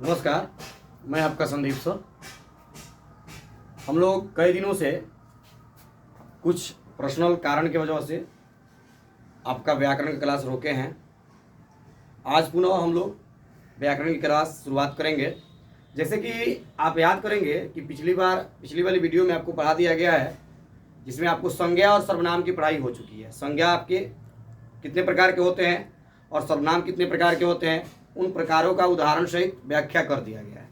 नमस्कार, मैं आपका संदीप सर। हम लोग कई दिनों से कुछ पर्सनल कारण की वजह से आपका व्याकरण की क्लास रोके हैं। आज पुनः हम लोग व्याकरण की क्लास शुरुआत करेंगे। जैसे कि आप याद करेंगे कि पिछली वाली वीडियो में आपको पढ़ा दिया गया है, जिसमें आपको संज्ञा और सर्वनाम की पढ़ाई हो चुकी है। संज्ञा आपके कितने प्रकार के होते हैं और सर्वनाम कितने प्रकार के होते हैं, उन प्रकारों का उदाहरण सहित व्याख्या कर दिया गया है।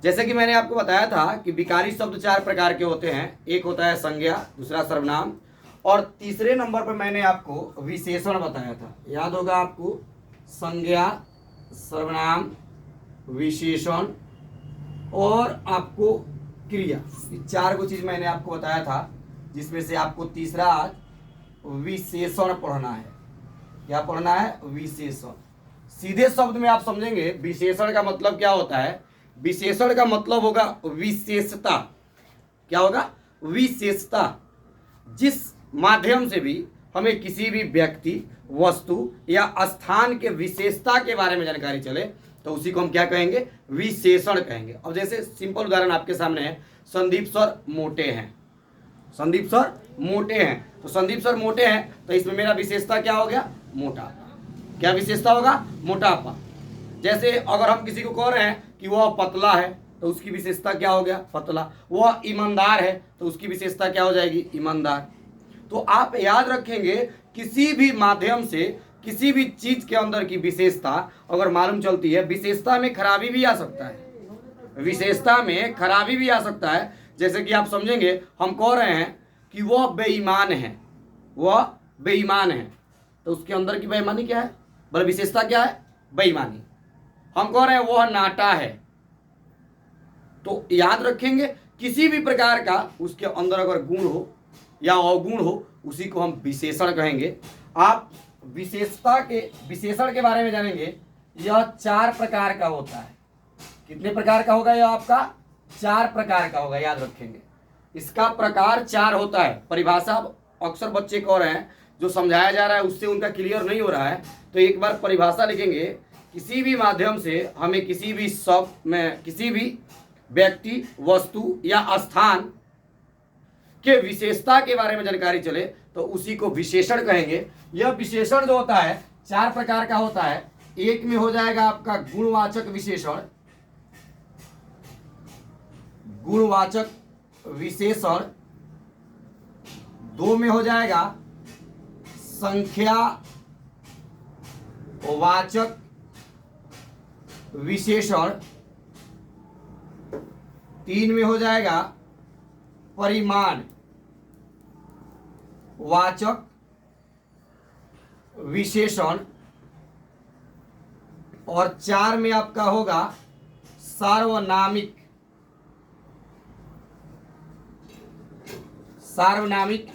जैसे कि मैंने आपको बताया था कि विकारी शब्द 4 प्रकार के होते हैं। एक होता है संज्ञा, दूसरा सर्वनाम, और तीसरे नंबर पर मैंने आपको विशेषण बताया था। याद होगा आपको, संज्ञा, सर्वनाम, विशेषण और आपको क्रिया, ये 4 को चीज़ मैंने आपको बताया था, जिसमें से आपको तीसरा आज विशेषण पढ़ना है। क्या पढ़ना है? विशेषण। सीधे शब्द में आप समझेंगे विशेषण का मतलब क्या होता है। विशेषण का मतलब होगा विशेषता। क्या होगा? विशेषता। जिस माध्यम से भी हमें किसी भी व्यक्ति, वस्तु या स्थान के विशेषता के बारे में जानकारी चले तो उसी को हम क्या कहेंगे? विशेषण कहेंगे। अब जैसे सिंपल उदाहरण आपके सामने है, संदीप सर मोटे हैं। संदीप सर मोटे हैं, तो संदीप सर मोटे हैं तो इसमें मेरा विशेषता क्या हो गया? मोटापा। क्या विशेषता होगा? मोटापा। जैसे अगर हम किसी को कह रहे हैं कि वह पतला है तो उसकी विशेषता क्या हो गया? पतला। वह ईमानदार है तो उसकी विशेषता क्या हो जाएगी? ईमानदार। तो आप याद रखेंगे, किसी भी माध्यम से किसी भी चीज के अंदर की विशेषता अगर मालूम चलती है, विशेषता में खराबी भी आ सकता है। विशेषता में खराबी भी आ सकता है। जैसे कि आप समझेंगे, हम कह रहे हैं कि वह बेईमान है, वह बेईमान है, तो उसके अंदर की बेईमानी क्या है? बोले विशेषता क्या है? बेईमानी। हम कह रहे हैं वह नाटा है, तो याद रखेंगे किसी भी प्रकार का उसके अंदर अगर गुण हो या अवगुण हो, उसी को हम विशेषण कहेंगे। आप विशेषण के बारे में जानेंगे। यह 4 प्रकार का होता है। कितने प्रकार का होगा? यह आपका 4 प्रकार का होगा, याद रखेंगे। इसका प्रकार 4 होता है। परिभाषा अक्सर बच्चे कह रहे हैं, जो समझाया जा रहा है उससे उनका क्लियर नहीं हो रहा है, तो एक बार परिभाषा लिखेंगे। किसी भी माध्यम से हमें किसी भी शब्द में किसी भी व्यक्ति, वस्तु या स्थान के विशेषता के बारे में जानकारी चले तो उसी को विशेषण कहेंगे। यह विशेषण जो होता है 4 प्रकार का होता है। एक में हो जाएगा आपका गुणवाचक विशेषण, गुणवाचक विशेषण। 2 में हो जाएगा संख्या वाचक विशेषण। 3 में हो जाएगा परिमाण वाचक विशेषण। और 4 में आपका होगा सार्वनामिक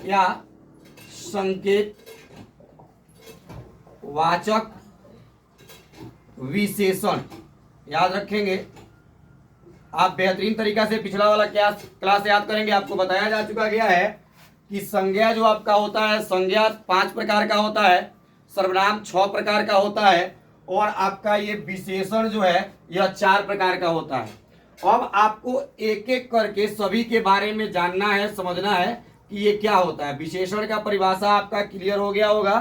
या संकेत वाचक विशेषण। याद रखेंगे। आप बेहतरीन तरीका से पिछला वाला क्लास याद करेंगे। आपको बताया जा चुका गया है कि संज्ञा जो आपका होता है, संज्ञा 5 प्रकार का होता है, सर्वनाम 6 प्रकार का होता है, और आपका ये विशेषण जो है यह 4 प्रकार का होता है। अब आपको एक एक करके सभी के बारे में जानना है, समझना है कि ये क्या होता है। विशेषण का परिभाषा आपका क्लियर हो गया होगा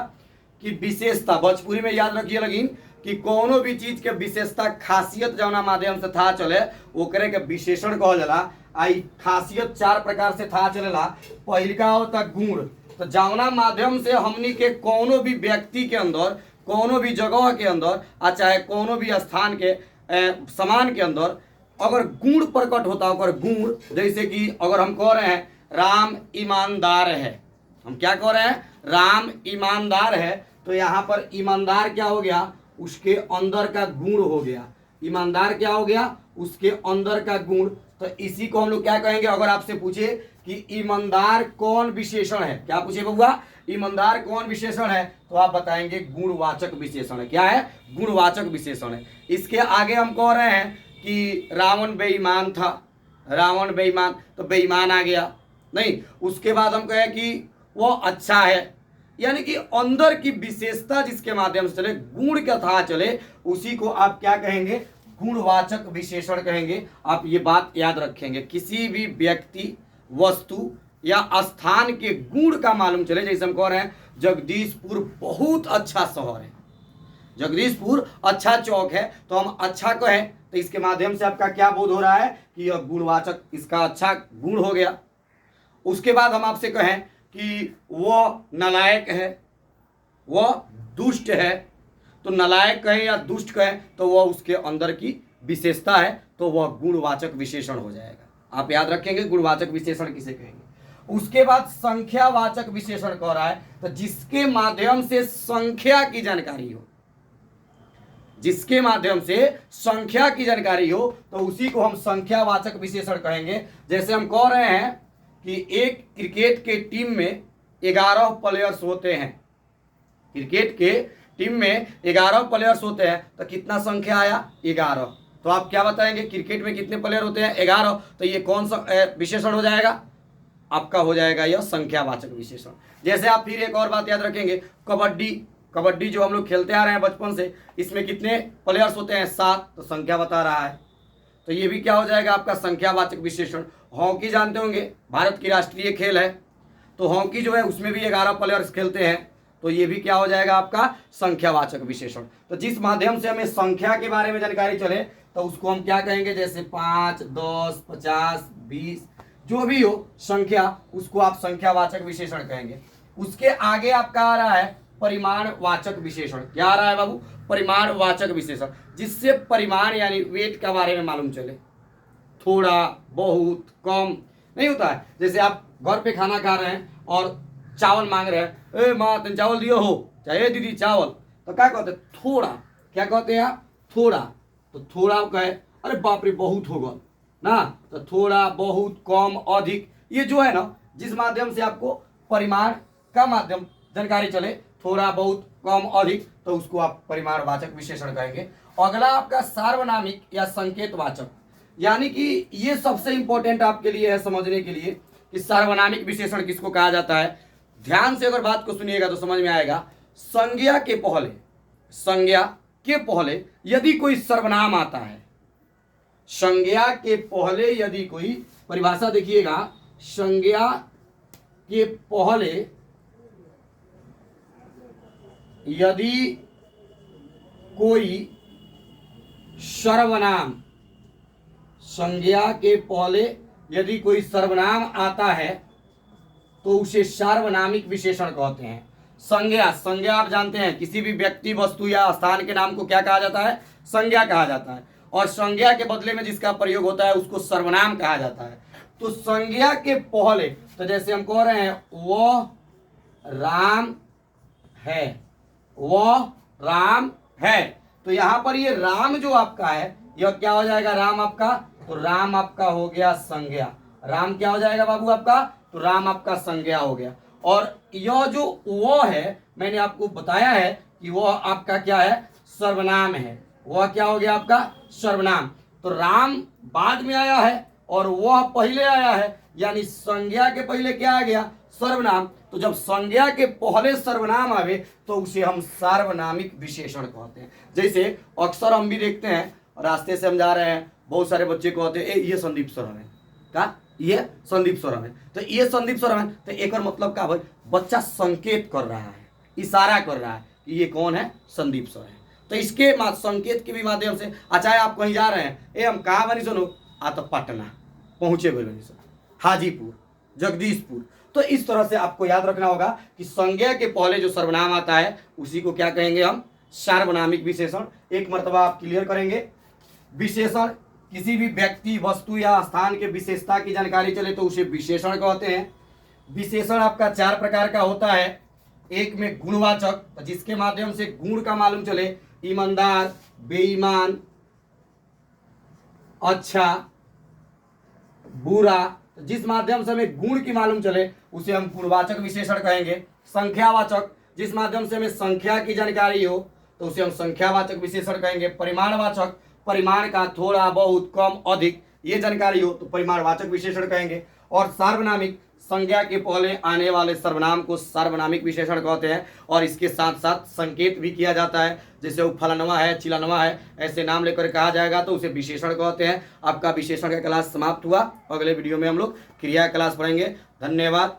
कि विशेषता, भोजपुरी में याद रखिए लेकिन, कि कोनो भी चीज के विशेषता, खासियत जौना माध्यम से था चले ओकरे के विशेषण कहल जाला। आई खासियत 4 प्रकार से था चलेला। पहिलका होता गुण, तो जौना माध्यम से हमनी के कोनो भी व्यक्ति के अंदर, कोनो भी जगह के अंदर, आ चाहे कोनो भी स्थान के सामान के अंदर अगर गुण प्रकट होता है, अगर गुण, जैसे कि अगर हम कह रहे हैं राम ईमानदार है, हम क्या कह रहे हैं? राम ईमानदार है, तो यहाँ पर ईमानदार क्या हो गया? उसके अंदर का गुण हो गया। ईमानदार क्या हो गया? उसके अंदर का गुण। तो इसी को हम लोग क्या कहेंगे? अगर आपसे पूछे कि ईमानदार कौन विशेषण है, क्या पूछे बउआ? ईमानदार कौन विशेषण है, तो आप बताएंगे गुणवाचक विशेषण है। क्या है? गुणवाचक विशेषण है। इसके आगे हम कह रहे हैं कि रावण बेईमान था, रावण बेईमान, तो बेईमान आ गया नहीं। उसके बाद हम कहें कि वो अच्छा है, यानी कि अंदर की विशेषता जिसके माध्यम से चले, गुण का था चले, उसी को आप क्या कहेंगे? गुणवाचक विशेषण कहेंगे। आप ये बात याद रखेंगे, किसी भी व्यक्ति, वस्तु या स्थान के गुण का मालूम चले। जैसे हम कह रहे हैं जगदीशपुर बहुत अच्छा शहर है, जगदीशपुर अच्छा चौक है, तो हम अच्छा कहें तो इसके माध्यम से आपका क्या बोध हो रहा है कि यह गुणवाचक, इसका अच्छा गुण हो गया। उसके बाद हम आपसे कहें कि वह नालायक है, वह दुष्ट है, तो नालायक कहें या दुष्ट कहें तो वह उसके अंदर की विशेषता है, तो वह गुणवाचक विशेषण हो जाएगा। आप याद रखेंगे गुणवाचक विशेषण किसे कहेंगे। उसके बाद संख्यावाचक विशेषण कह रहा है, तो जिसके माध्यम से संख्या की जानकारी हो, जिसके माध्यम से संख्या की जानकारी हो, तो उसी को हम संख्यावाचक विशेषण कहेंगे। जैसे हम कह रहे हैं कि एक क्रिकेट के टीम में 11 प्लेयर्स होते हैं, क्रिकेट के टीम में 11 प्लेयर्स होते हैं, तो कितना संख्या आया 11। तो आप क्या बताएंगे क्रिकेट में कितने प्लेयर होते हैं 11, तो ये कौन सा विशेषण हो जाएगा आपका, हो जाएगा यह संख्यावाचक विशेषण। जैसे आप फिर एक और बात याद रखेंगे, कबड्डी, कबड्डी जो हम लोग खेलते आ रहे हैं बचपन से, इसमें कितने प्लेयर्स होते हैं 7, तो संख्या बता रहा है, तो ये भी क्या हो जाएगा आपका संख्यावाचक विशेषण। हॉकी जानते होंगे भारत की राष्ट्रीय खेल है, तो हॉकी जो है उसमें भी 11 प्लेयर्स खेलते हैं, तो ये भी क्या हो जाएगा आपका संख्यावाचक विशेषण। तो जिस माध्यम से हमें संख्या के बारे में जानकारी चले तो उसको हम क्या कहेंगे, जैसे 5, 10, 50, 20 जो भी हो संख्या, उसको आप संख्यावाचक विशेषण कहेंगे। उसके आगे आपका आ रहा है परिमाणवाचक विशेषण। क्या आ रहा है बाबू, परिमाणवाचक विशेषण, जिससे परिमाण यानी वेट के बारे में मालूम चले, थोड़ा बहुत कम नहीं होता है। जैसे आप घर पे खाना खा रहे हैं और चावल मांग रहे हैं, ए माँ तुम चावल दियो हो, चाहे दीदी चावल, तो क्या कहते हैं थोड़ा, क्या कहते हैं थोड़ा, तो थोड़ा कहे अरे बाप रे बहुत होगा ना, तो थोड़ा बहुत कम अधिक, ये जो है ना जिस माध्यम से आपको परिमाण का माध्यम जानकारी चले, थोड़ा बहुत कम अधिक, तो उसको आप परिमाणवाचक विशेषण कहेंगे। अगला आपका सार्वनामिक या संकेतवाचक, यानी कि ये सबसे इंपॉर्टेंट आपके लिए है समझने के लिए कि सार्वनामिक विशेषण किसको कहा जाता है। ध्यान से अगर बात को सुनिएगा तो समझ में आएगा। संज्ञा के पहले, संज्ञा के पहले यदि कोई सर्वनाम आता है, संज्ञा के पहले यदि कोई, परिभाषा देखिएगा, संज्ञा के पहले यदि कोई सर्वनाम, संज्ञा के पहले यदि कोई सर्वनाम आता है तो उसे सार्वनामिक विशेषण कहते हैं। संज्ञा, संज्ञा आप जानते हैं किसी भी व्यक्ति, वस्तु या स्थान के नाम को क्या कहा जाता है, संज्ञा कहा जाता है, और संज्ञा के बदले में जिसका प्रयोग होता है उसको सर्वनाम कहा जाता है। तो संज्ञा के पहले, तो जैसे हम कह रहे हैं वह राम है, वह राम है, तो यहां पर ये राम जो आपका है यह क्या हो जाएगा, राम आपका, तो राम आपका हो गया संज्ञा। राम क्या हो जाएगा बाबू आपका, तो राम आपका संज्ञा हो गया। और यह जो वो है मैंने आपको बताया है कि वह आपका क्या है, सर्वनाम है, वह क्या हो गया आपका सर्वनाम। तो राम बाद में आया है और वह पहले आया है, यानी संज्ञा के पहले क्या आ गया, सर्वनाम। तो जब संज्ञा के पहले सर्वनाम आवे तो उसे हम सार्वनामिक विशेषण कहते हैं। जैसे अक्सर हम भी देखते हैं, रास्ते से हम जा रहे हैं, बहुत सारे बच्चे कहते हैं ये संदीप सर हमें, क्या ये संदीप सर हमें, तो ये संदीप सर हमें, तो एक और मतलब क्या भाई, बच्चा संकेत कर रहा है, इशारा कर रहा है कि ये कौन है, संदीप सर है। तो इसके संकेत के भी माध्यम से, अच्छा आप कहीं जा रहे हैं, ए हम कहाँ बनी सुनो, आ तो पटना पहुंचे बनी सर, हाजीपुर, जगदीशपुर। तो इस तरह से आपको याद रखना होगा कि संज्ञा के पहले जो सर्वनाम आता है उसी को क्या कहेंगे हम, सार्वनामिक विशेषण। एक मर्तबा आप क्लियर करेंगे। विशेषण किसी भी व्यक्ति, वस्तु या स्थान के विशेषता की जानकारी चले तो उसे विशेषण कहते हैं। विशेषण आपका 4 प्रकार का होता है। एक में गुणवाचक, जिसके माध्यम से गुण का मालूम चले, ईमानदार, बेईमान, अच्छा, बुरा, जिस माध्यम से हमें गुण की मालूम चले उसे हम गुणवाचक विशेषण कहेंगे। संख्यावाचक, जिस माध्यम से हमें संख्या की जानकारी हो तो उसे हम संख्यावाचक विशेषण कहेंगे। परिमाणवाचक, परिमाण का थोड़ा बहुत कम अधिक ये जानकारी हो तो परिमाणवाचक विशेषण कहेंगे। और सार्वनामिक, संज्ञा के पहले आने वाले सर्वनाम को सार्वनामिक विशेषण कहते हैं और इसके साथ साथ संकेत भी किया जाता है। जैसे वो फलानवा है, चिलानवा है, ऐसे नाम लेकर कहा जाएगा तो उसे विशेषण कहते हैं। आपका विशेषण का क्लास समाप्त हुआ। अगले वीडियो में हम लोग क्रिया क्लास पढ़ेंगे। धन्यवाद।